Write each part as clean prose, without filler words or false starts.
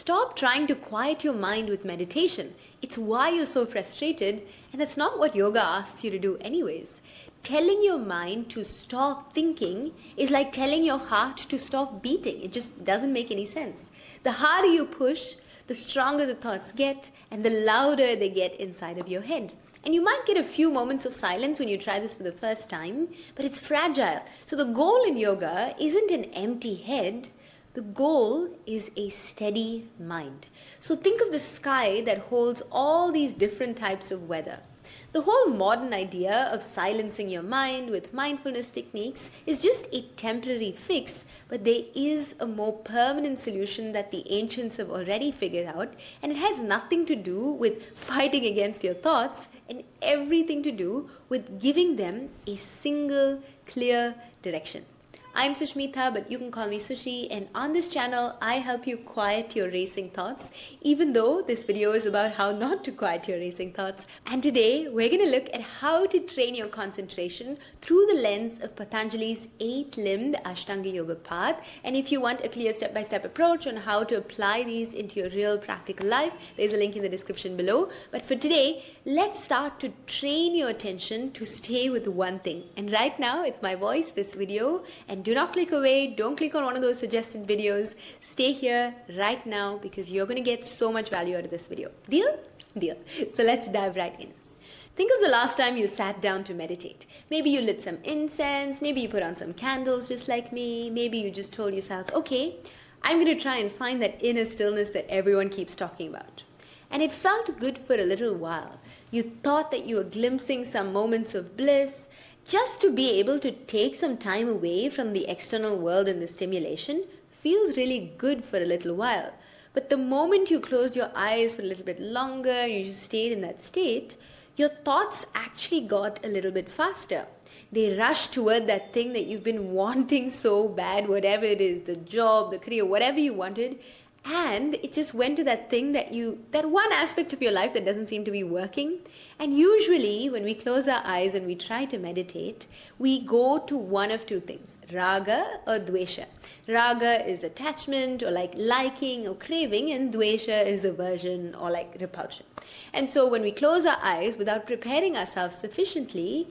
Stop trying to quiet your mind with meditation. It's why you're so frustrated, and that's not what yoga asks you to do anyways. Telling your mind to stop thinking is like telling your heart to stop beating. It just doesn't make any sense. The harder you push, the stronger the thoughts get, and the louder they get inside of your head. And you might get a few moments of silence when you try this for the first time, but it's fragile. So the goal in yoga isn't an empty head. The goal is a steady mind. So think of the sky that holds all these different types of weather. The whole modern idea of silencing your mind with mindfulness techniques is just a temporary fix, but there is a more permanent solution that the ancients have already figured out, and it has nothing to do with fighting against your thoughts and everything to do with giving them a single clear direction. I'm Sushmitha, but you can call me Sushi, and on this channel, I help you quiet your racing thoughts, even though this video is about how not to quiet your racing thoughts. And today, we're going to look at how to train your concentration through the lens of Patanjali's 8-limbed Ashtanga yoga path. And if you want a clear step-by-step approach on how to apply these into your real practical life, there's a link in the description below. But for today, let's start to train your attention to stay with one thing. And right now, it's my voice, this video, and do not click away. Don't click on one of those suggested videos. Stay here right now because you're going to get so much value out of this video. Deal? Deal. So let's dive right in. Think of the last time you sat down to meditate. Maybe you lit some incense. Maybe you put on some candles just like me. Maybe you just told yourself, okay, I'm going to try and find that inner stillness that everyone keeps talking about. And it felt good for a little while. You thought that you were glimpsing some moments of bliss. Just to be able to take some time away from the external world and the stimulation feels really good for a little while. But the moment you closed your eyes for a little bit longer and you just stayed in that state, your thoughts actually got a little bit faster. They rushed toward that thing that you've been wanting so bad, whatever it is, the job, the career, whatever you wanted. And it just went to that thing that one aspect of your life that doesn't seem to be working. And usually when we close our eyes and we try to meditate, we go to one of two things, raga or dvesha. Raga is attachment or like liking or craving, and dvesha is aversion or like repulsion. And so when we close our eyes without preparing ourselves sufficiently,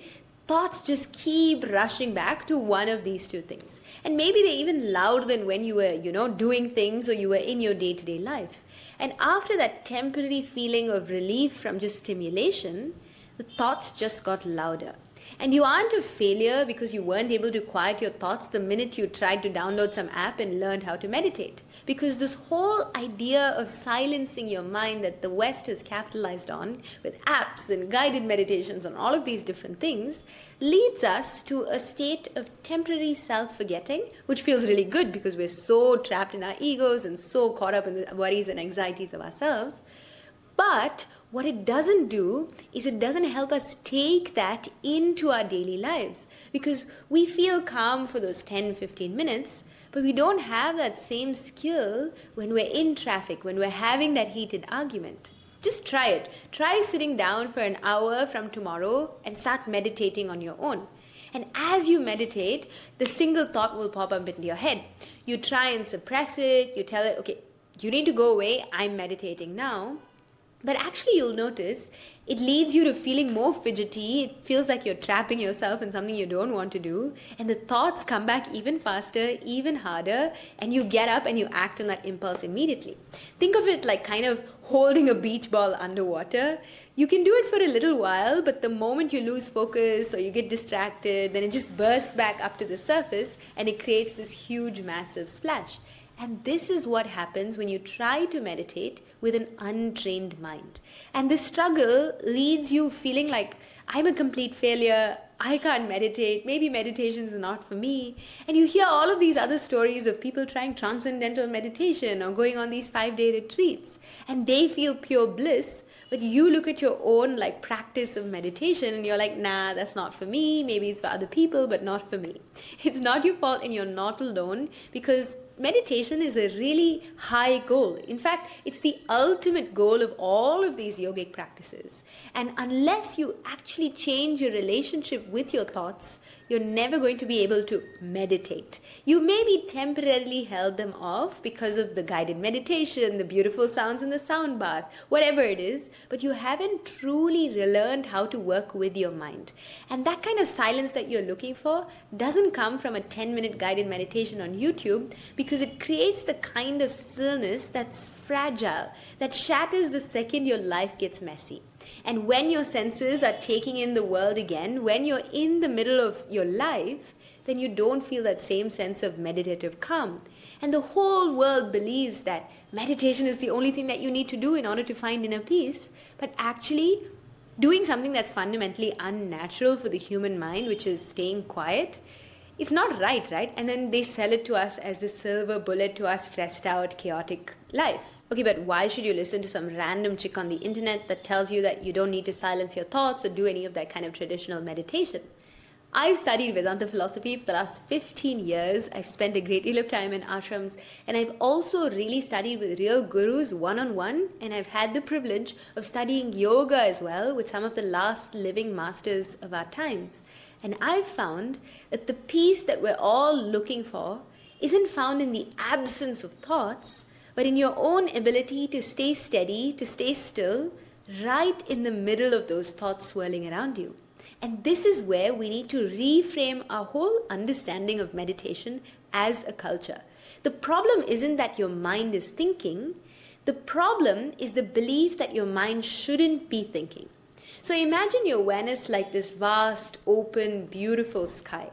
thoughts just keep rushing back to one of these two things. And maybe they're even louder than when you were, doing things or you were in your day-to-day life. And after that temporary feeling of relief from just stimulation, the thoughts just got louder. And you aren't a failure because you weren't able to quiet your thoughts the minute you tried to download some app and learned how to meditate. Because this whole idea of silencing your mind that the West has capitalized on with apps and guided meditations and all of these different things leads us to a state of temporary self-forgetting, which feels really good because we're so trapped in our egos and so caught up in the worries and anxieties of ourselves. But what it doesn't do is it doesn't help us take that into our daily lives, because we feel calm for those 10-15 minutes, but we don't have that same skill when we're in traffic, when we're having that heated argument. Just try it. Try sitting down for an hour from tomorrow and start meditating on your own. And as you meditate, the single thought will pop up into your head. You try and suppress it. You tell it, okay, you need to go away. I'm meditating now. But actually you'll notice it leads you to feeling more fidgety. It feels like you're trapping yourself in something you don't want to do. And the thoughts come back even faster, even harder. And you get up and you act on that impulse immediately. Think of it like kind of holding a beach ball underwater. You can do it for a little while, but the moment you lose focus or you get distracted, then it just bursts back up to the surface and it creates this huge, massive splash. And this is what happens when you try to meditate with an untrained mind. And this struggle leads you feeling like, I'm a complete failure, I can't meditate, maybe meditation is not for me. And you hear all of these other stories of people trying transcendental meditation or going on these 5-day retreats. And they feel pure bliss, but you look at your own practice of meditation and you're like, nah, that's not for me, maybe it's for other people, but not for me. It's not your fault and you're not alone, because meditation is a really high goal. In fact, it's the ultimate goal of all of these yogic practices. And unless you actually change your relationship with your thoughts, you're never going to be able to meditate. You may be temporarily held them off because of the guided meditation, the beautiful sounds in the sound bath, whatever it is, but you haven't truly relearned how to work with your mind. And that kind of silence that you're looking for doesn't come from a 10-minute guided meditation on YouTube, because it creates the kind of stillness that's fragile, that shatters the second your life gets messy. And when your senses are taking in the world again, when you're in the middle of your life, then you don't feel that same sense of meditative calm. And the whole world believes that meditation is the only thing that you need to do in order to find inner peace. But actually, doing something that's fundamentally unnatural for the human mind, which is staying quiet, it's not right? And then they sell it to us as the silver bullet to our stressed out, chaotic life. Okay, but why should you listen to some random chick on the internet that tells you that you don't need to silence your thoughts or do any of that kind of traditional meditation? I've studied Vedanta philosophy for the last 15 years. I've spent a great deal of time in ashrams, and I've also really studied with real gurus one-on-one, and I've had the privilege of studying yoga as well with some of the last living masters of our times. And I've found that the peace that we're all looking for isn't found in the absence of thoughts, but in your own ability to stay steady, to stay still, right in the middle of those thoughts swirling around you. And this is where we need to reframe our whole understanding of meditation as a culture. The problem isn't that your mind is thinking. The problem is the belief that your mind shouldn't be thinking. So imagine your awareness like this vast, open, beautiful sky.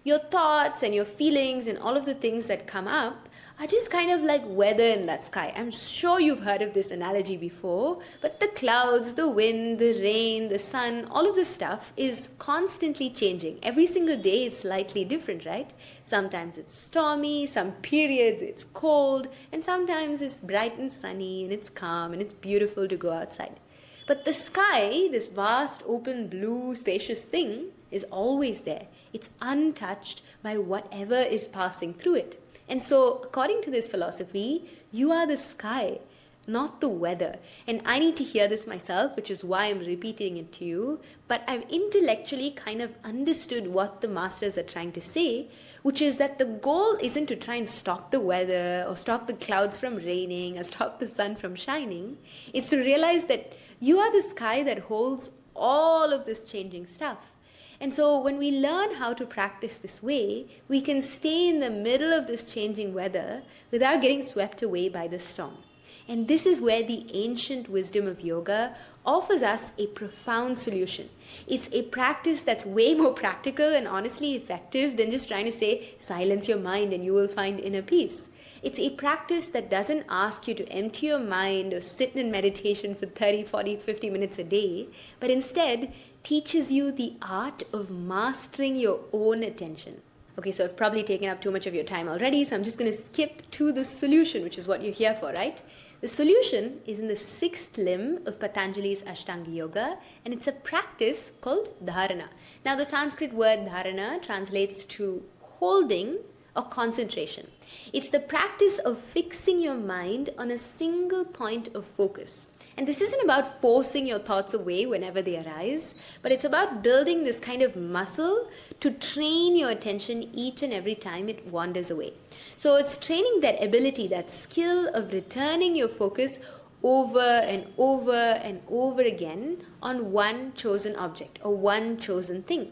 Your thoughts and your feelings and all of the things that come up are just kind of like weather in that sky. I'm sure you've heard of this analogy before, but the clouds, the wind, the rain, the sun, all of this stuff is constantly changing. Every single day is slightly different, right? Sometimes it's stormy, some periods it's cold, and sometimes it's bright and sunny and it's calm and it's beautiful to go outside. But the sky, this vast, open, blue, spacious thing, is always there. It's untouched by whatever is passing through it. And so, according to this philosophy, you are the sky, not the weather. And I need to hear this myself, which is why I'm repeating it to you. But I've intellectually kind of understood what the masters are trying to say, which is that the goal isn't to try and stop the weather or stop the clouds from raining or stop the sun from shining. It's to realize that you are the sky that holds all of this changing stuff. And so when we learn how to practice this way, we can stay in the middle of this changing weather without getting swept away by the storm. And this is where the ancient wisdom of yoga offers us a profound solution. It's a practice that's way more practical and honestly effective than just trying to say, silence your mind and you will find inner peace. It's a practice that doesn't ask you to empty your mind or sit in meditation for 30, 40, 50 minutes a day, but instead teaches you the art of mastering your own attention. Okay, so I've probably taken up too much of your time already, so I'm just going to skip to the solution, which is what you're here for, right? The solution is in the 6th limb of Patanjali's Ashtanga Yoga, and it's a practice called Dharana. Now, the Sanskrit word Dharana translates to holding or concentration. It's the practice of fixing your mind on a single point of focus. And this isn't about forcing your thoughts away whenever they arise, but it's about building this kind of muscle to train your attention each and every time it wanders away. So it's training that ability, that skill of returning your focus over and over and over again on one chosen object or one chosen thing.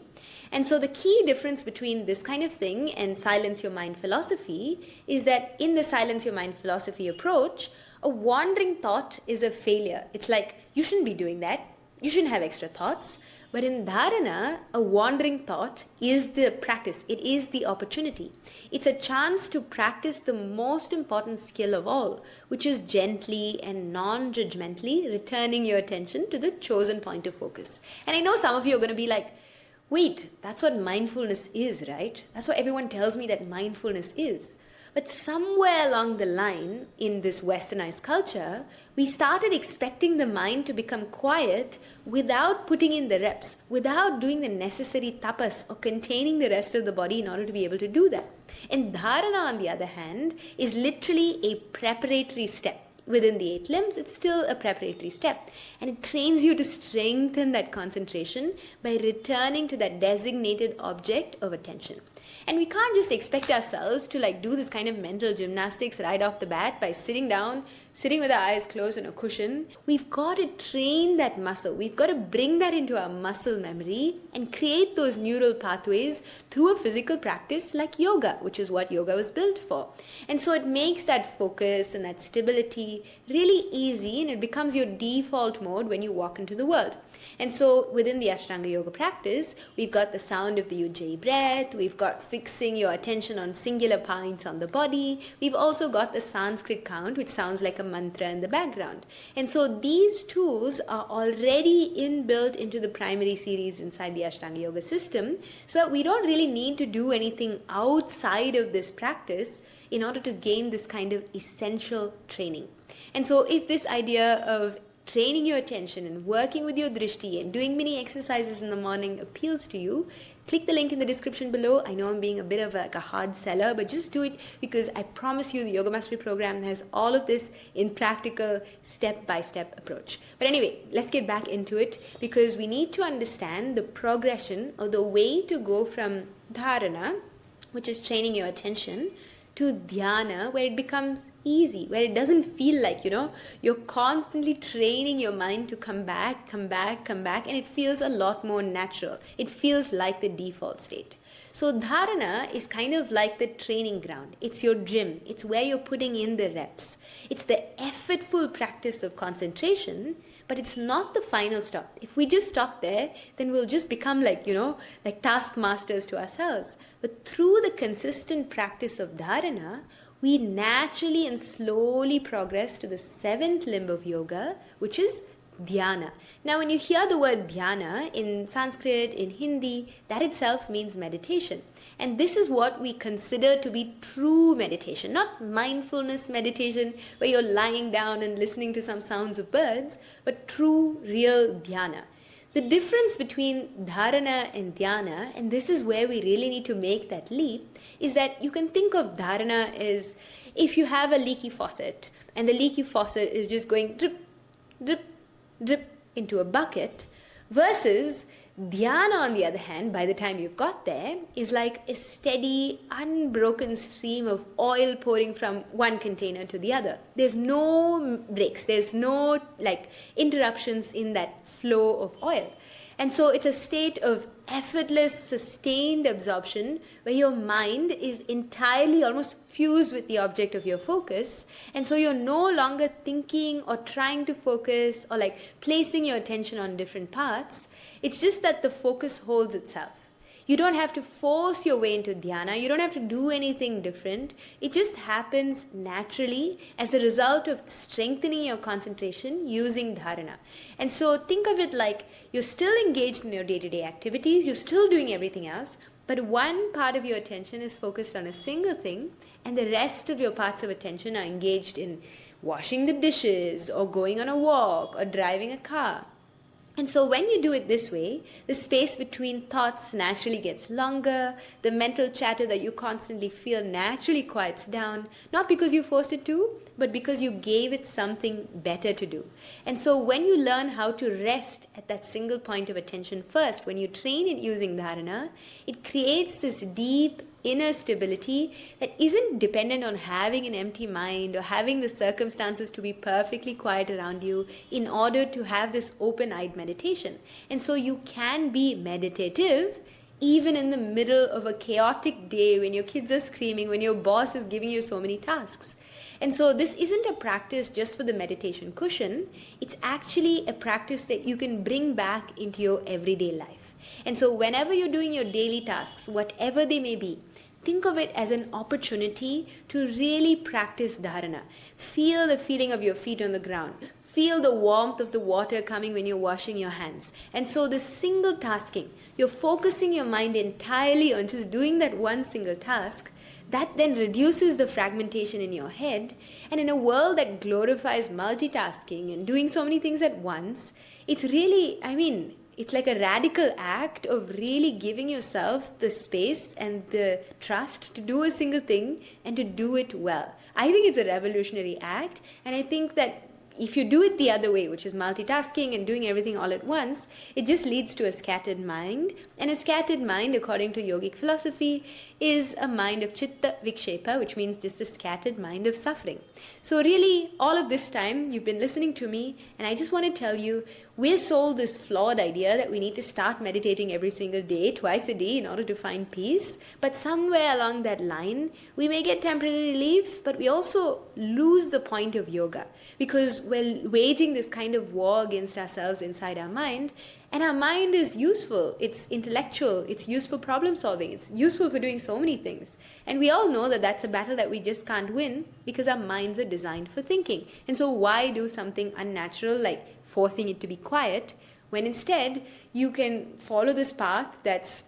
And so the key difference between this kind of thing and silence your mind philosophy is that in the silence your mind philosophy approach, a wandering thought is a failure. It's like, you shouldn't be doing that. You shouldn't have extra thoughts. But in Dharana, a wandering thought is the practice. It is the opportunity. It's a chance to practice the most important skill of all, which is gently and non-judgmentally returning your attention to the chosen point of focus. And I know some of you are going to be like, wait, that's what mindfulness is, right? That's what everyone tells me that mindfulness is. But somewhere along the line in this westernized culture, we started expecting the mind to become quiet without putting in the reps, without doing the necessary tapas or containing the rest of the body in order to be able to do that. And dharana, on the other hand, is literally a preparatory step. Within the 8 limbs, it's still a preparatory step. And it trains you to strengthen that concentration by returning to that designated object of attention. And we can't just expect ourselves to do this kind of mental gymnastics right off the bat by sitting down, sitting with our eyes closed on a cushion. We've got to train that muscle. We've got to bring that into our muscle memory and create those neural pathways through a physical practice like yoga, which is what yoga was built for. And so it makes that focus and that stability really easy, and it becomes your default mode when you walk into the world. And so within the Ashtanga yoga practice, we've got the sound of the ujjayi breath, we've got fixing your attention on singular points on the body, we've also got the Sanskrit count, which sounds like a mantra in the background. And so these tools are already inbuilt into the primary series inside the Ashtanga yoga system, so that we don't really need to do anything outside of this practice in order to gain this kind of essential training. And so if this idea of training your attention and working with your drishti and doing mini exercises in the morning appeals to you, click the link in the description below. I know I'm being a bit of a hard seller, but just do it, because I promise you the Yoga Mastery program has all of this in practical step-by-step approach. But anyway, let's get back into it, because we need to understand the progression or the way to go from dharana, which is training your attention, to dhyana, where it becomes easy, where it doesn't feel like, you're constantly training your mind to come back, and it feels a lot more natural. It feels like the default state. So dharana is kind of like the training ground. It's your gym. It's where you're putting in the reps. It's the effortful practice of concentration, but it's not the final stop. If we just stop there, then we'll just become like taskmasters to ourselves. But through the consistent practice of dharana, we naturally and slowly progress to the 7th limb of yoga, which is Dhyana. Now, when you hear the word Dhyana in Sanskrit, in Hindi, that itself means meditation. And this is what we consider to be true meditation, not mindfulness meditation where you're lying down and listening to some sounds of birds, but true, real Dhyana. The difference between dharana and dhyana, and this is where we really need to make that leap, is that you can think of dharana as if you have a leaky faucet, and the leaky faucet is just going drip, drip, drip into a bucket, versus dhyana, on the other hand, by the time you've got there, is like a steady, unbroken stream of oil pouring from one container to the other. There's no breaks, there's no interruptions in that flow of oil. And so it's a state of effortless, sustained absorption where your mind is entirely almost fused with the object of your focus. And so you're no longer thinking or trying to focus or placing your attention on different parts. It's just that the focus holds itself. You don't have to force your way into dhyana. You don't have to do anything different. It just happens naturally as a result of strengthening your concentration using dharana. And so think of it like you're still engaged in your day-to-day activities. You're still doing everything else. But one part of your attention is focused on a single thing, and the rest of your parts of attention are engaged in washing the dishes or going on a walk or driving a car. And so when you do it this way, the space between thoughts naturally gets longer, the mental chatter that you constantly feel naturally quiets down, not because you forced it to, but because you gave it something better to do. And so when you learn how to rest at that single point of attention first, when you train it using dharana, it creates this deep inner stability that isn't dependent on having an empty mind or having the circumstances to be perfectly quiet around you in order to have this open-eyed meditation. And so you can be meditative even in the middle of a chaotic day when your kids are screaming, when your boss is giving you so many tasks. And so this isn't a practice just for the meditation cushion. It's actually a practice that you can bring back into your everyday life. And so whenever you're doing your daily tasks, whatever they may be, think of it as an opportunity to really practice dharana. Feel the feeling of your feet on the ground. Feel the warmth of the water coming when you're washing your hands. And so this single tasking, you're focusing your mind entirely on just doing that one single task, that then reduces the fragmentation in your head. And in a world that glorifies multitasking and doing so many things at once, it's really, it's like a radical act of really giving yourself the space and the trust to do a single thing and to do it well. I think it's a revolutionary act, and I think that if you do it the other way, which is multitasking and doing everything all at once, it just leads to a scattered mind. And a scattered mind, according to yogic philosophy, is a mind of chitta vikshepa, which means just a scattered mind of suffering. So really, all of this time, you've been listening to me, and I just want to tell you, we're sold this flawed idea that we need to start meditating every single day, twice a day, in order to find peace. But somewhere along that line, we may get temporary relief, but we also lose the point of yoga, because we're waging this kind of war against ourselves inside our mind. And our mind is useful, it's intellectual, it's used for problem solving, it's useful for doing so many things. And we all know that that's a battle that we just can't win, because our minds are designed for thinking. And so why do something unnatural like forcing it to be quiet, when instead you can follow this path that's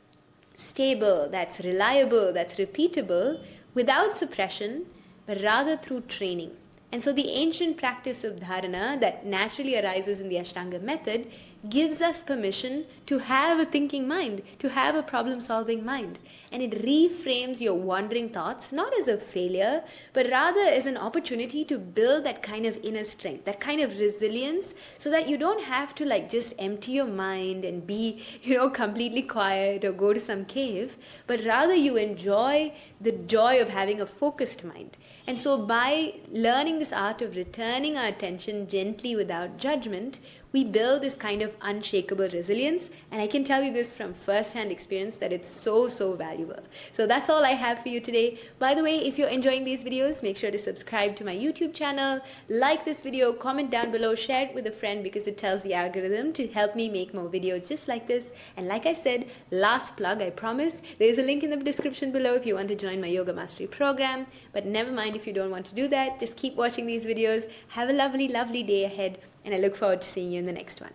stable, that's reliable, that's repeatable, without suppression, but rather through training. And so the ancient practice of dharana that naturally arises in the Ashtanga method gives us permission to have a thinking mind, to have a problem-solving mind. And it reframes your wandering thoughts not as a failure, but rather as an opportunity to build that kind of inner strength, that kind of resilience, so that you don't have to like just empty your mind and be, completely quiet or go to some cave, but rather you enjoy the joy of having a focused mind. And so by learning this art of returning our attention gently without judgment, we build this kind of unshakable resilience. And I can tell you this from first-hand experience that it's so, so valuable. So that's all I have for you today. By the way, if you're enjoying these videos, make sure to subscribe to my YouTube channel, like this video, comment down below, share it with a friend, because it tells the algorithm to help me make more videos just like this. And like I said, last plug, I promise, there's a link in the description below if you want to join my Yoga Mastery program. But never mind if you don't want to do that, just keep watching these videos. Have a lovely, lovely day ahead, and I look forward to seeing you in the next one.